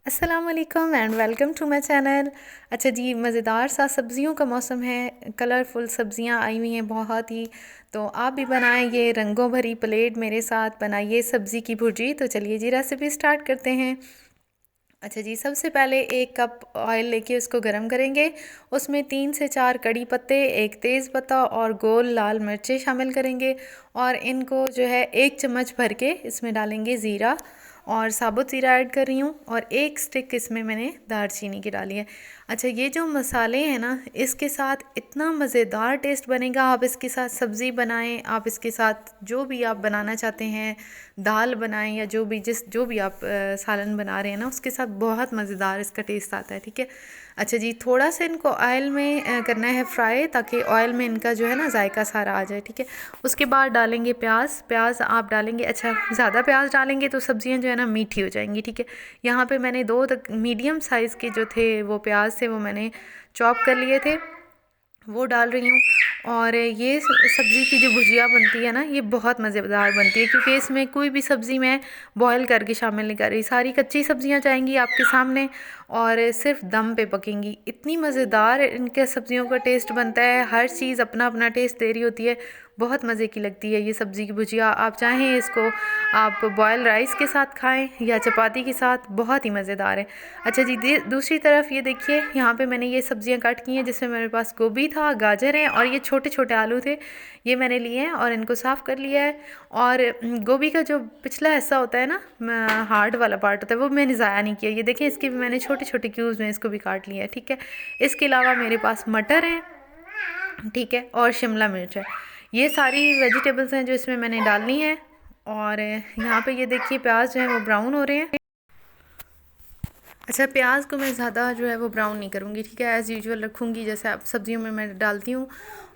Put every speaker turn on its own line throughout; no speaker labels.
अस्सलामुअलैकुम and welcome to my channel. अच्छा जी, मज़ेदार सा सब्ज़ियों का मौसम है। कलरफुल सब्ज़ियां आई हुई हैं बहुत ही। तो आप भी बनाएं ये रंगों भरी प्लेट मेरे साथ, बनाइए सब्ज़ी की भुर्जी। तो चलिए जी रेसिपी स्टार्ट करते हैं। अच्छा जी, सबसे पहले 1 कप ऑयल लेके उसको गरम करेंगे। उसमें 3 से 4 कड़ी पत्ते, एक तेज़ पत्ता और गोल लाल मिर्चें शामिल करेंगे। और इनको जो है 1 चम्मच भर के इसमें डालेंगे ज़ीरा, और साबुत ज़ीरा ऐड कर रही हूँ। और 1 स्टिक इसमें मैंने दालचीनी की डाली है। अच्छा, ये जो मसाले हैं ना, इसके साथ इतना मज़ेदार टेस्ट बनेगा। आप इसके साथ सब्ज़ी बनाएं, आप इसके साथ जो भी आप बनाना चाहते हैं, दाल बनाएं या जो भी आप सालन बना रहे हैं ना, उसके साथ बहुत मज़ेदार इसका टेस्ट आता है। ठीक है। अच्छा जी, थोड़ा सा इनको ऑयल में करना है फ्राई, ताकि ऑयल में इनका जो है ना जायका सारा आ जाए। ठीक है। उसके बाद डालेंगे प्याज। प्याज आप डालेंगे, अच्छा ज़्यादा प्याज डालेंगे तो सब्ज़ियाँ जो है ना मीठी हो जाएंगी। ठीक है। यहाँ पे मैंने 2 मीडियम साइज़ के जो थे वो प्याज थे, वो मैंने चॉप कर लिए थे, वो डाल रही हूँ। और ये सब्ज़ी की जो भुजिया बनती है ना, ये बहुत मज़ेदार बनती है, क्योंकि इसमें कोई भी सब्ज़ी मैं बॉयल करके शामिल नहीं कर रही। सारी कच्ची सब्ज़ियाँ जाएंगी आपके सामने और सिर्फ दम पे पकेंगी। इतनी मज़ेदार इनके सब्ज़ियों का टेस्ट बनता है। हर चीज़ अपना अपना टेस्ट दे रही होती है। बहुत मज़े की लगती है ये सब्ज़ी की भुजिया। आप चाहें इसको आप बॉयल राइस के साथ खाएं या चपाती के साथ, बहुत ही मज़ेदार है। अच्छा जी, दूसरी तरफ ये देखिए, यहाँ पे मैंने ये सब्ज़ियाँ कट की हैं, जिसमें मेरे पास गोभी था, गाजर है और ये छोटे छोटे आलू थे। ये मैंने लिए हैं और इनको साफ़ कर लिया है। और गोभी का जो पिछला हिस्सा होता है ना, हार्ड वाला पार्ट होता है, वो मैंने ज़ाया नहीं किया। ये देखें, इसके भी मैंने छोटे छोटे क्यूब्स में इसको भी काट लिया है। ठीक है। इसके अलावा मेरे पास मटर हैं, ठीक है, और शिमला मिर्च है। ये सारी वेजिटेबल्स हैं जो इसमें मैंने डालनी है। और यहाँ पे ये देखिए, प्याज जो है वो ब्राउन हो रहे हैं। अच्छा, प्याज को मैं ज़्यादा जो है वो ब्राउन नहीं करूँगी। ठीक है। एज़ यूजुअल रखूँगी जैसे आप सब्जियों में मैं डालती हूँ।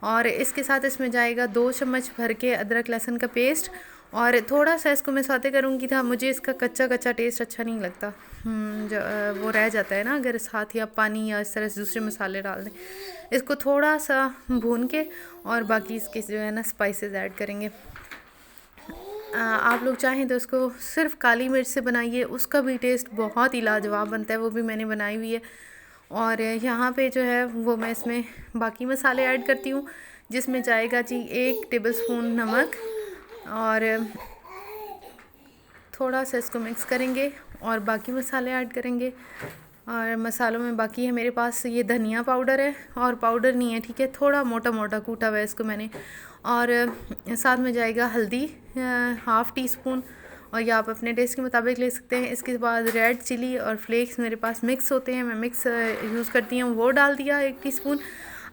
और इसके साथ इसमें जाएगा 2 चम्मच भर के अदरक लहसुन का पेस्ट। और थोड़ा सा इसको मैं सौते करूँगी था, मुझे इसका कच्चा कच्चा टेस्ट अच्छा नहीं लगता। जो वो रह जाता है ना, अगर साथ ही आप पानी या इस तरह से दूसरे मसाले डाल दें। इसको थोड़ा सा भून के और बाकी इसके जो है ना स्पाइसेस ऐड करेंगे। आप लोग चाहें तो उसको सिर्फ काली मिर्च से बनाइए, उसका भी टेस्ट बहुत ही लाजवाब बनता है। वो भी मैंने बनाई हुई है। और यहाँ पे जो है वो मैं इसमें बाकी मसाले ऐड करती हूँ, जिसमें जाएगा जी 1 टेबलस्पून नमक। और थोड़ा सा इसको मिक्स करेंगे और बाकी मसाले ऐड करेंगे। और मसालों में बाकी है मेरे पास ये धनिया पाउडर है, और पाउडर नहीं है, ठीक है, थोड़ा मोटा मोटा कूटा हुआ है इसको मैंने। और साथ में जाएगा हल्दी, 1/2 टीस्पून, और या आप अपने टेस्ट के मुताबिक ले सकते हैं। इसके बाद रेड चिली और फ्लेक्स मेरे पास मिक्स होते हैं, मैं मिक्स यूज़ करती हूँ, वो डाल दिया 1 टीस्पून।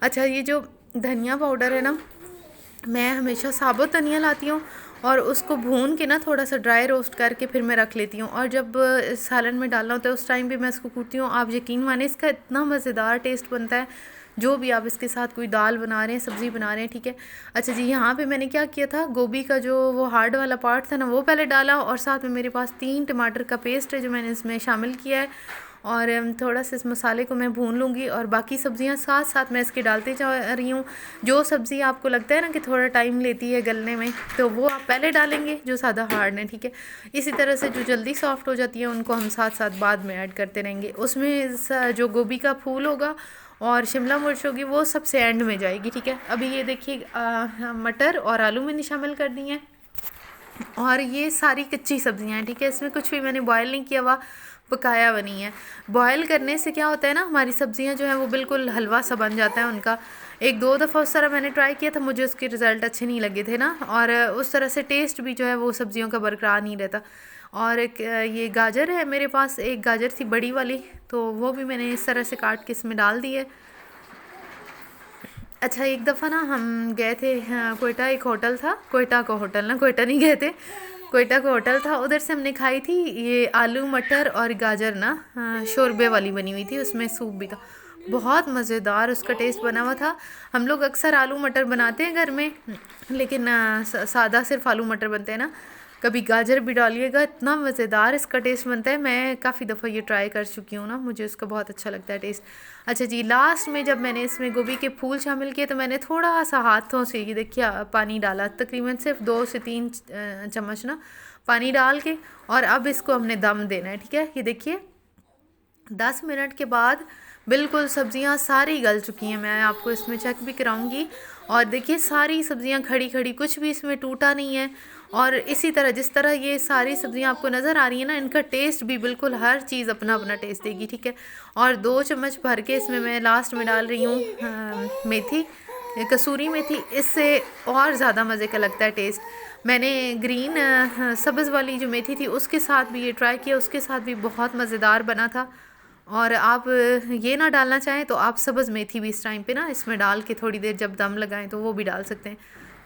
अच्छा, ये जो धनिया पाउडर है ना, मैं हमेशा साबुत धनिया लाती हूँ और उसको भून के ना थोड़ा सा ड्राई रोस्ट करके फिर मैं रख लेती हूँ, और जब सालन में डालना होता है उस टाइम भी मैं इसको कूटती हूँ। आप यकीन माने, इसका इतना मज़ेदार टेस्ट बनता है, जो भी आप इसके साथ कोई दाल बना रहे हैं, सब्ज़ी बना रहे हैं। ठीक है। अच्छा जी, यहाँ पे मैंने क्या किया था, गोभी का जो वो हार्ड वाला पार्ट था ना, वो पहले डाला, और साथ में मेरे पास 3 टमाटर का पेस्ट है जो मैंने इसमें शामिल किया है। और थोड़ा सा इस मसाले को मैं भून लूँगी, और बाकी सब्ज़ियाँ साथ साथ मैं इसके डालते जा रही हूँ। जो सब्ज़ी आपको लगता है ना कि थोड़ा टाइम लेती है गलने में, तो वो आप पहले डालेंगे जो ज़्यादा हार्ड है। ठीक है। इसी तरह से जो जल्दी सॉफ्ट हो जाती है उनको हम साथ साथ बाद में ऐड करते रहेंगे। उसमें जो गोभी का फूल होगा और शिमला मिर्च होगी, वो सबसे एंड में जाएगी। ठीक है। अभी ये देखिए, मटर और आलू मैंने शामिल कर दी हैं, और ये सारी कच्ची सब्जियां हैं। ठीक है। इसमें कुछ भी मैंने बॉयल नहीं किया हुआ, पकाया हुआ नहीं है। बॉयल करने से क्या होता है ना, हमारी सब्जियां जो हैं वो बिल्कुल हलवा सा बन जाता है उनका। 1-2 दफ़ा उस तरह मैंने ट्राई किया था, मुझे उसके रिज़ल्ट अच्छे नहीं लगे थे ना, और उस तरह से टेस्ट भी जो है वो सब्जियों का बरकरार नहीं रहता। और एक ये गाजर है मेरे पास, एक गाजर थी बड़ी वाली, तो वो भी मैंने इस तरह से काट के इसमें डाल दी है। अच्छा, एक दफ़ा ना हम गए थे, हाँ, कोयटा, एक होटल था, कोयटा का होटल ना, कोयटा नहीं गए थे, कोयटा का होटल था, उधर से हमने खाई थी ये आलू मटर और गाजर ना, हाँ, शोरबे वाली बनी हुई थी, उसमें सूप भी था। बहुत मज़ेदार उसका टेस्ट बना हुआ था। हम लोग अक्सर आलू मटर बनाते हैं घर में, लेकिन सादा सिर्फ आलू मटर बनते हैं ना, कभी गाजर भी डालिएगा, इतना मज़ेदार इसका टेस्ट बनता है। मैं काफ़ी दफ़ा ये ट्राई कर चुकी हूँ ना, मुझे उसका बहुत अच्छा लगता है टेस्ट। अच्छा जी, लास्ट में जब मैंने इसमें गोभी के फूल शामिल किए, तो मैंने थोड़ा सा हाथों से, ये देखिए, पानी डाला, तकरीबन सिर्फ 2 से 3 चम्मच ना पानी डाल के, और अब इसको हमने दम देना है। ठीक है। ये देखिए, 10 मिनट के बाद बिल्कुल सब्ज़ियाँ सारी गल चुकी हैं। मैं आपको इसमें चेक भी कराऊंगी। और देखिए सारी सब्ज़ियाँ खड़ी खड़ी, कुछ भी इसमें टूटा नहीं है। और इसी तरह जिस तरह ये सारी सब्ज़ियाँ आपको नज़र आ रही हैं ना, इनका टेस्ट भी बिल्कुल हर चीज़ अपना अपना टेस्ट देगी, ठीक है। और 2 चम्मच भर के इसमें मैं लास्ट में डाल रही हूँ मेथी, कसूरी मेथी। इससे और ज़्यादा मज़े का लगता है टेस्ट। मैंने ग्रीन सब्ज़ वाली जो मेथी थी उसके साथ भी ये ट्राई किया, उसके साथ भी बहुत मज़ेदार बना था। और आप ये ना डालना चाहें तो आप सब्ज़ मेथी भी इस टाइम पे ना इसमें डाल के थोड़ी देर जब दम लगाएं तो वो भी डाल सकते हैं।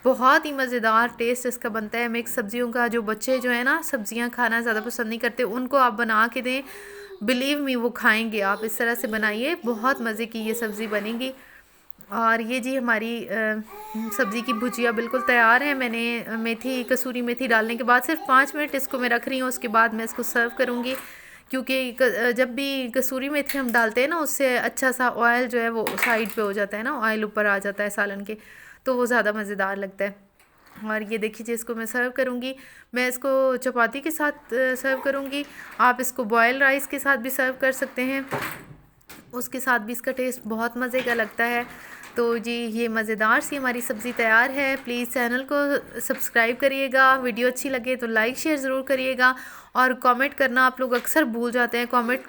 बहुत ही मज़ेदार टेस्ट इसका बनता है मिक्स सब्ज़ियों का। जो बच्चे जो है ना सब्ज़ियां खाना ज़्यादा पसंद नहीं करते, उनको आप बना के दें, बिलीव मी वो खाएंगे। आप इस तरह से बनाइए, बहुत मज़े की ये सब्ज़ी बनेगी। और ये जी हमारी सब्ज़ी की भुजिया बिल्कुल तैयार है। मैंने मेथी, कसूरी मेथी डालने के बाद सिर्फ 5 मिनट इसको मैं रख रही हूँ, उसके बाद मैं इसको सर्व करूँगी। क्योंकि जब भी कसूरी मेथी हम डालते हैं ना, उससे अच्छा सा ऑयल जो है वो साइड पे हो जाता है ना, ऑयल ऊपर आ जाता है सालन के, तो वो ज़्यादा मज़ेदार लगता है। और ये देखिए जी, इसको मैं सर्व करूँगी। मैं इसको चपाती के साथ सर्व करूँगी। आप इसको बॉयल राइस के साथ भी सर्व कर सकते हैं, उसके साथ भी इसका टेस्ट बहुत मज़े का लगता है। तो जी ये मज़ेदार सी हमारी सब्ज़ी तैयार है। प्लीज़ चैनल को सब्सक्राइब करिएगा, वीडियो अच्छी लगे तो लाइक शेयर ज़रूर करिएगा। और कमेंट करना आप लोग अक्सर भूल जाते हैं, कमेंट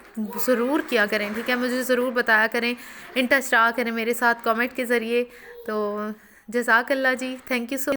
ज़रूर किया करें, ठीक है। मुझे ज़रूर बताया करें, इंटरेस्ट रहा करें मेरे साथ कमेंट के ज़रिए। तो जज़ाकल्लाह जी, थैंक यू सो